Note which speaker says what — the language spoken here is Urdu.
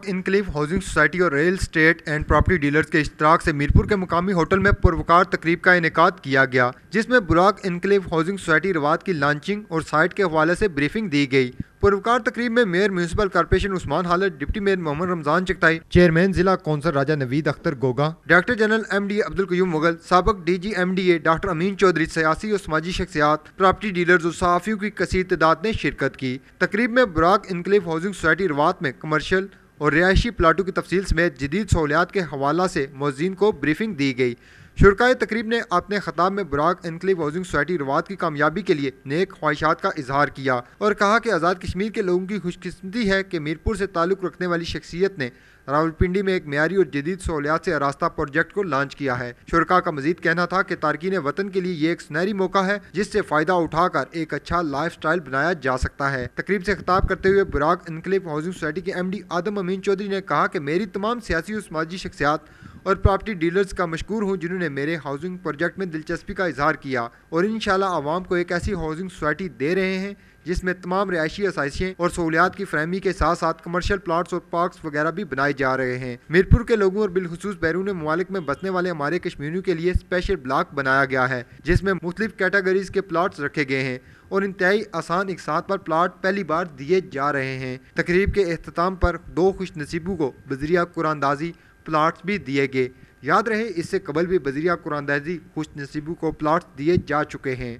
Speaker 1: براق انکلیو ہاؤسنگ سوسائٹی اور real estate and property dealers کے اشتراک سے میرپور کے مقامی ہوٹل میں پروقار تقریب کا انعقاد کیا گیا، جس میں براق انکلیو ہاؤسنگ سوسائٹی رواد کی لانچنگ اور سائٹ کے حوالے سے بریفنگ دی گئی۔ پروقار تقریب میں mayor municipal corporation Usman Halat, deputy mayor Muhammad Ramzan Chughtai, chairman ضلع council Raja Naveed Akhtar Goga, director general M D A Abdul Qayyum Mughal, سابق D G M D A doctor Amin Chaudhry, سیاسی اور سماجی شخصیات، پراپرٹی ڈیلرز اور صحافیوں کی کثیر تعداد نے شرکت کی۔ تقریب میں براق انکلیو ہاؤسنگ سوسائٹی رواد میں کمرشل اور رہائشی پلاٹوں کی تفصیل سمیت جدید سہولیات کے حوالہ سے معززین کو بریفنگ دی گئی۔ شرکائے تقریب نے اپنے خطاب میں براق انکلیو ہاؤسنگ سوسائٹی رواد کی کامیابی کے لیے نیک خواہشات کا اظہار کیا اور کہا کہ آزاد کشمیر کے لوگوں کی خوش قسمتی ہے کہ میرپور سے تعلق رکھنے والی شخصیت نے راولپنڈی میں ایک معیاری اور جدید سہولیات سے آراستہ پروجیکٹ کو لانچ کیا ہے۔ شرکاء کا مزید کہنا تھا کہ تارکین وطن کے لیے یہ ایک سنہری موقع ہے جس سے فائدہ اٹھا کر ایک اچھا لائف سٹائل بنایا جا سکتا ہے۔ تقریب سے خطاب کرتے ہوئے براق انکلیو ہاؤسنگ سوسائٹی کے ایم ڈی آدم امین چودھری نے کہا کہ میری تمام سیاسی اور سماجی شخصیات اور پراپرٹی ڈیلرز کا مشکور ہوں جنہوں نے میرے ہاؤسنگ پروجیکٹ میں دلچسپی کا اظہار کیا اور انشاءاللہ عوام کو ایک ایسی ہاؤسنگ سوسائٹی دے رہے ہیں جس میں تمام رہائشی آسائشیں اور سہولیات کی فراہمی کے ساتھ ساتھ کمرشل پلاٹس اور پارکس وغیرہ بھی بنائے جا رہے ہیں۔ میرپور کے لوگوں اور بالخصوص بیرون ممالک میں بسنے والے ہمارے کشمیریوں کے لیے اسپیشل بلاک بنایا گیا ہے جس میں مختلف کیٹیگریز کے پلاٹس رکھے گئے ہیں اور انتہائی آسان اقساط پر پلاٹ پہلی بار دیے جا رہے ہیں۔ تقریب کے اختتام پر 2 خوش نصیبوں کو بذریعہ قرآن اندازی پلاٹس بھی دیے گئے۔ یاد رہے اس سے قبل بھی بذریعہ قرآن اندازی خوش نصیبوں کو پلاٹس دیے جا چکے ہیں۔